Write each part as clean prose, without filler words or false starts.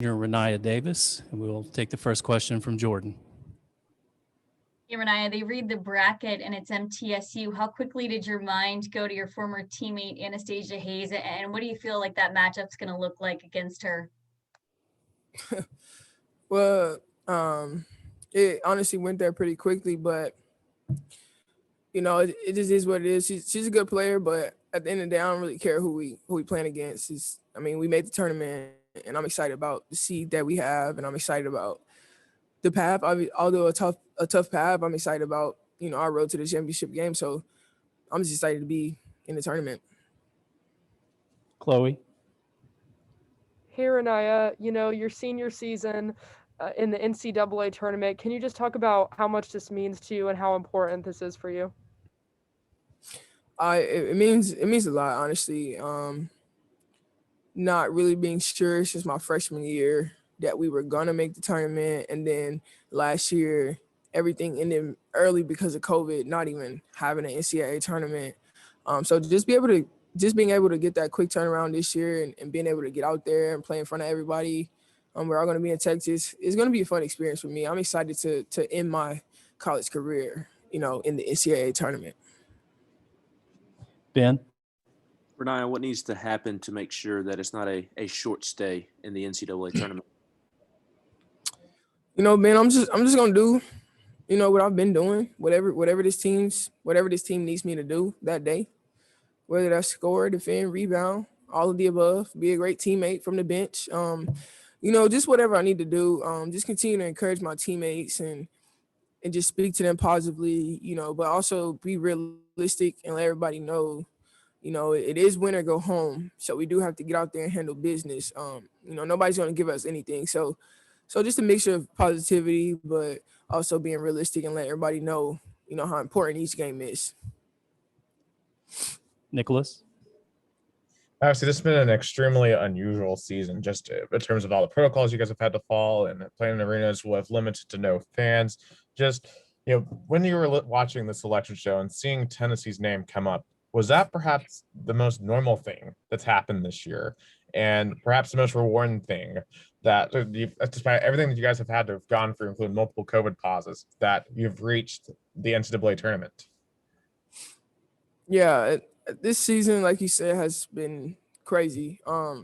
Rennia Davis, and we'll take the first question from Jordan. Hey, Rennia, they read the bracket and it's MTSU. How quickly did your mind go to your former teammate, Anastasia Hayes? And what do you feel like that matchup's going to look like against her? Well, it honestly went there pretty quickly, but it just is what it is. She's a good player, but at the end of the day, I don't really care who we playing against. We made the tournament, and I'm excited about the seed that we have, and I'm excited about the path. Although a tough path, I'm excited about our road to the championship game. So I'm just excited to be in the tournament. Chloe. Hey, Rennia, your senior season in the NCAA tournament, can you just talk about how much this means to you and how important this is for you? It means a lot, honestly. Not really being sure since my freshman year that we were gonna make the tournament, and then last year everything ended early because of COVID, not even having an NCAA tournament. So being able to get that quick turnaround this year and being able to get out there and play in front of everybody. We're all going to be in Texas. It's going to be a fun experience for me. I'm excited to end my college career, in the NCAA tournament. Ben. Rennia, what needs to happen to make sure that it's not a short stay in the NCAA tournament? Ben, I'm just going to do, what I've been doing, whatever this team needs me to do that day, whether that's score, defend, rebound, all of the above, be a great teammate from the bench. Just whatever I need to do, just continue to encourage my teammates and just speak to them positively, but also be realistic and let everybody know, it is win or go home. So we do have to get out there and handle business. Nobody's going to give us anything. So just a mixture of positivity, but also being realistic and let everybody know, how important each game is. Nicholas. Obviously, this has been an extremely unusual season, just in terms of all the protocols you guys have had to follow and playing in arenas with limited to no fans. Just, when you were watching the selection show and seeing Tennessee's name come up, was that perhaps the most normal thing that's happened this year? And perhaps the most rewarding thing that, despite everything that you guys have had to have gone through, including multiple COVID pauses, that you've reached the NCAA tournament? Yeah, this season, like you said, has been crazy. A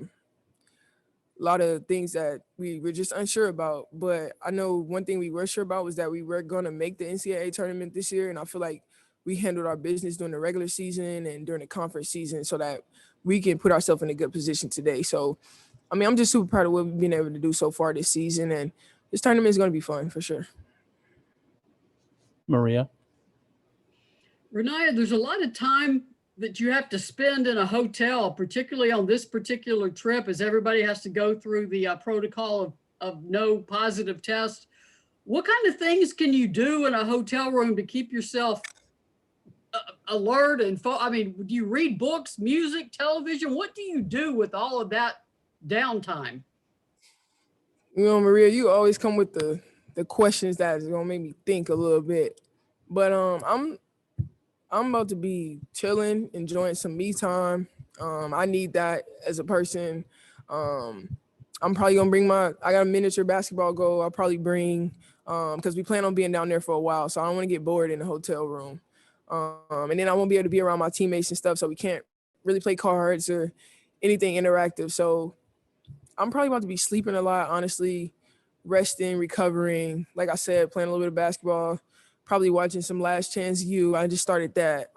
lot of things that we were just unsure about, but I know one thing we were sure about was that we were going to make the NCAA tournament this year, and I feel like we handled our business during the regular season and during the conference season so that we can put ourselves in a good position today. So, I'm just super proud of what we've been able to do so far this season, and this tournament is going to be fun for sure. Maria. Rennia, there's a lot of time that you have to spend in a hotel, particularly on this particular trip, as everybody has to go through the protocol of no positive test. What kind of things can you do in a hotel room to keep yourself alert and do you read books, music, television? What do you do with all of that downtime? Maria, you always come with the questions that's gonna make me think a little bit. But I'm about to be chilling, enjoying some me time. I need that as a person. I'm probably gonna bring I got a miniature basketball goal. I'll probably bring, because we plan on being down there for a while, so I don't want to get bored in the hotel room. And then I won't be able to be around my teammates and stuff, so we can't really play cards or anything interactive. So I'm probably about to be sleeping a lot, honestly, resting, recovering. Like I said, playing a little bit of basketball. Probably watching some Last Chance U. I just started that.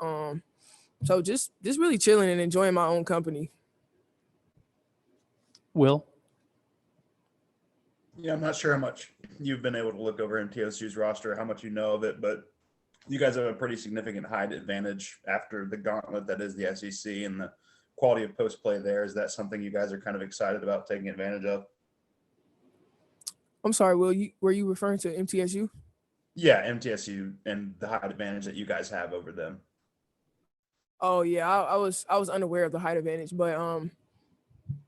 So just really chilling and enjoying my own company. Will. Yeah, I'm not sure how much you've been able to look over MTSU's roster, how much you know of it, but you guys have a pretty significant height advantage after the gauntlet that is the SEC and the quality of post play there. Is that something you guys are kind of excited about taking advantage of? I'm sorry, Will, were you referring to MTSU? Yeah, MTSU and the height advantage that you guys have over them. Oh yeah, I was unaware of the height advantage, but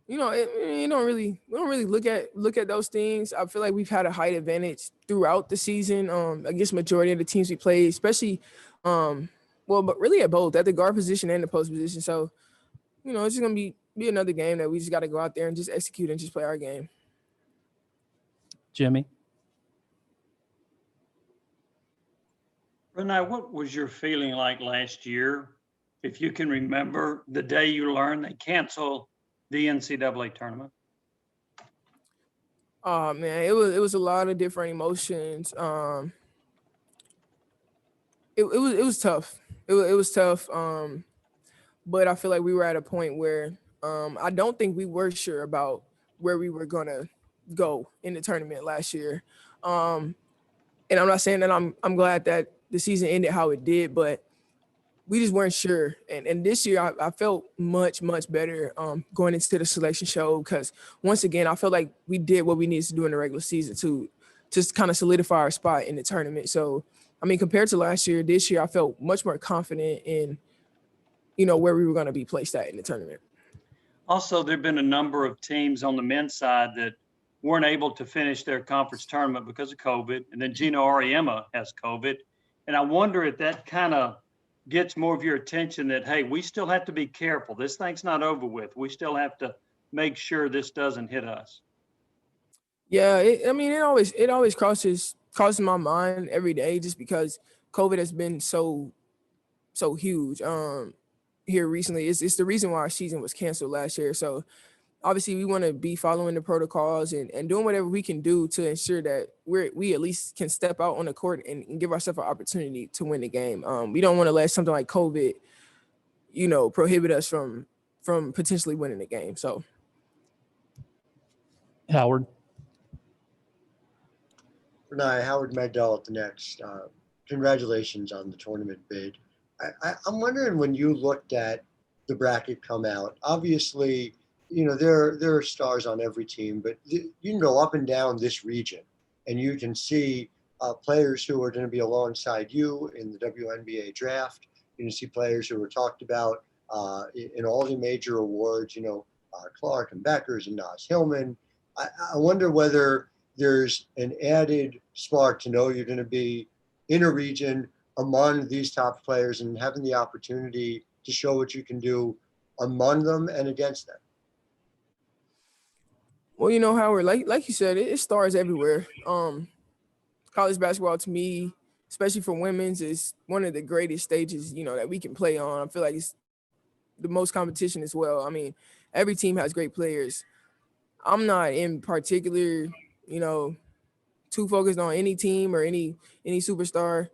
we don't really look at those things. I feel like we've had a height advantage throughout the season against majority of the teams we played, especially but really at both, at the guard position and the post position. So, it's just gonna be another game that we just got to go out there and just execute and just play our game. Jimmy? Renee, what was your feeling like last year? If you can remember the day you learned they canceled the NCAA tournament. Oh man, it was a lot of different emotions. It was tough. It was tough. But I feel like we were at a point where I don't think we were sure about where we were gonna go in the tournament last year. And I'm not saying that I'm glad that the season ended how it did, but we just weren't sure. And this year I felt much better going into the selection show, because once again I felt like we did what we needed to do in the regular season to just kind of solidify our spot in the tournament. So I mean, compared to last year, this year I felt much more confident in, where we were going to be placed at in the tournament. Also, there've been a number of teams on the men's side that weren't able to finish their conference tournament because of COVID. And then Gino Auriemma has COVID. And I wonder if that kind of gets more of your attention that, hey, we still have to be careful. This thing's not over with. We still have to make sure this doesn't hit us. Yeah, it always crosses my mind every day, just because COVID has been so huge here recently. It's the reason why our season was canceled last year. So obviously we want to be following the protocols and doing whatever we can do to ensure that we at least can step out on the court and give ourselves an opportunity to win the game. We don't want to let something like COVID, prohibit us from potentially winning the game. So Howard? Renee, Howard Magdal at the Next. Congratulations on the tournament bid. I'm wondering, when you looked at the bracket come out, obviously, there are stars on every team, but you can go up and down this region and you can see players who are going to be alongside you in the WNBA draft. You can see players who were talked about in all the major awards, Clark and Beckers and Nas Hillman. I wonder whether there's an added spark to know you're going to be in a region among these top players and having the opportunity to show what you can do among them and against them. Well, Howard, like you said, it stars everywhere. College basketball, to me, especially for women's, is one of the greatest stages, that we can play on. I feel like it's the most competition as well. I mean, every team has great players. I'm not in particular, too focused on any team or any superstar.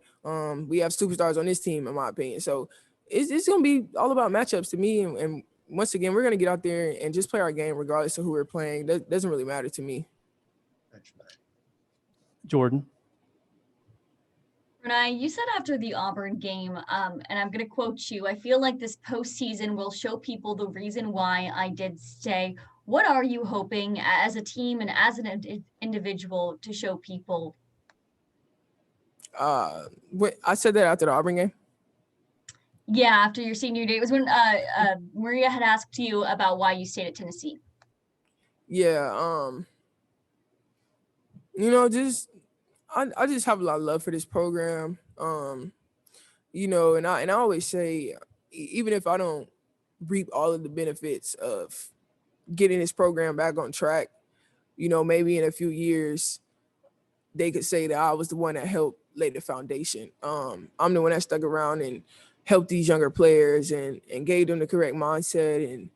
We have superstars on this team, in my opinion. So it's going to be all about matchups to me. And once again, we're going to get out there and just play our game regardless of who we're playing. That doesn't really matter to me. Jordan? Renee, you said after the Auburn game, and I'm going to quote you, "I feel like this postseason will show people the reason why I did stay." What are you hoping as a team and as an individual to show people? I said that after the Auburn game. Yeah, after your senior day. It was when Maria had asked you about why you stayed at Tennessee. Yeah, I just have a lot of love for this program. And I always say, even if I don't reap all of the benefits of getting this program back on track, maybe in a few years they could say that I was the one that helped lay the foundation. I'm the one that stuck around and helped these younger players and gave them the correct mindset and,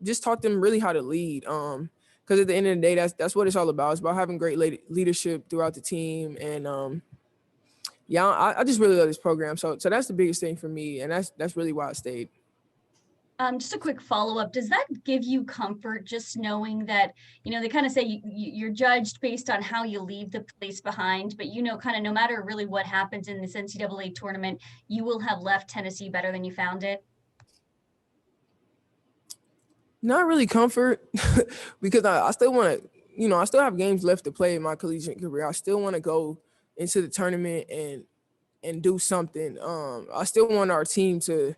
just taught them really how to lead. Because at the end of the day, that's what it's all about. It's about having great leadership throughout the team. And I just really love this program. So that's the biggest thing for me. And that's really why I stayed. Just a quick follow-up. Does that give you comfort, just knowing that, they kind of say you're judged based on how you leave the place behind, but kind of no matter really what happens in this NCAA tournament, you will have left Tennessee better than you found it? Not really comfort, because I still want to, I still have games left to play in my collegiate career. I still want to go into the tournament and do something. I still want our team to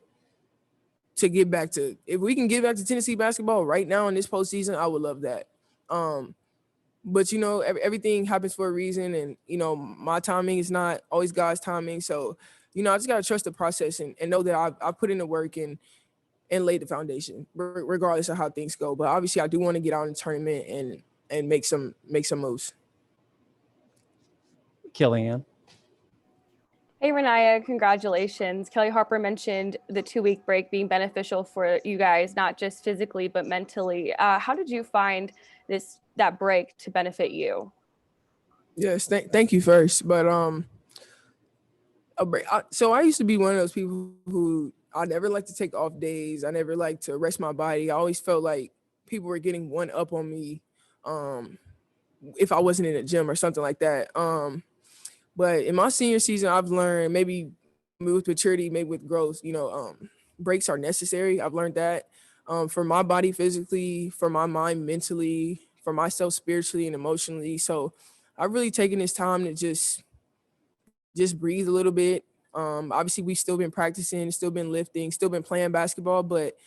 get back to, if we can get back to Tennessee basketball right now in this postseason, I would love that. But everything happens for a reason, and my timing is not always God's timing. So I just gotta trust the process and know that I put in the work and laid the foundation, regardless of how things go. But obviously, I do want to get out in the tournament and make some moves. Kellyanne. Hey, Rennia, congratulations. Kelly Harper mentioned the 2-week break being beneficial for you guys, not just physically, but mentally. How did you find that break to benefit you? Yes, thank you first. But so I used to be one of those people who I never like to take off days. I never like to rest my body. I always felt like people were getting one up on me if I wasn't in a gym or something like that. But in my senior season, I've learned, maybe with maturity, maybe with growth, breaks are necessary. I've learned that for my body physically, for my mind mentally, for myself spiritually and emotionally. So I've really taken this time to just breathe a little bit. Obviously, we've still been practicing, still been lifting, still been playing basketball, but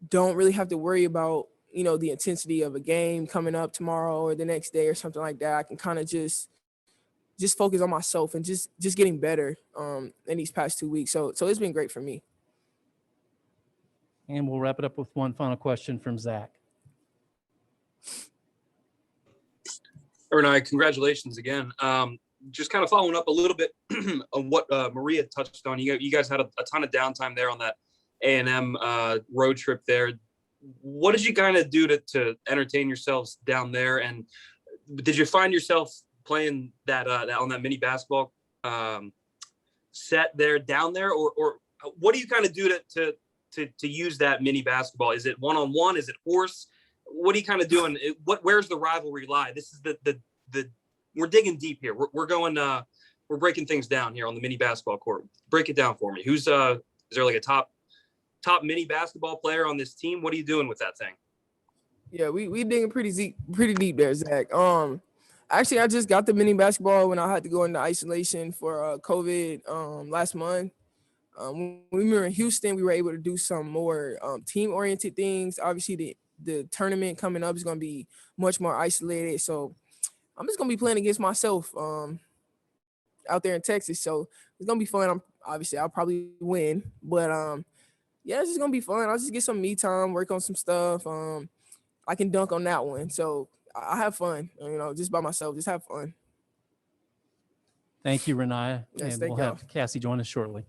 don't really have to worry about, the intensity of a game coming up tomorrow or the next day or something like that. I can kind of just focus on myself and just getting better in these past 2 weeks. So it's been great for me. And we'll wrap it up with one final question from Zach. Rennia, congratulations again. Just kind of following up a little bit on what Maria touched on. You guys had a ton of downtime there on that A&M road trip there. What did you kind of do to entertain yourselves down there? And did you find yourself playing that on that mini basketball set there down there, or what do you kind of do to use that mini basketball? Is it one-on-one? Is it horse? What are you kind of doing? Where's the rivalry lie? This is the we're digging deep here. We're going we're breaking things down here on the mini basketball court. Break it down for me. Is there like a top mini basketball player on this team? What are you doing with that thing? Yeah, we digging pretty deep there, Zach. Actually, I just got the mini basketball when I had to go into isolation for COVID last month. When we were in Houston, we were able to do some more team-oriented things. Obviously, the tournament coming up is going to be much more isolated. So I'm just going to be playing against myself out there in Texas. So it's going to be fun. I'll probably win. But, yeah, it's just going to be fun. I'll just get some me time, work on some stuff. I can dunk on that one. So I have fun, just by myself. Just have fun. Thank you, Rennia. Yes, And thank we'll y'all. have Cassie join us shortly.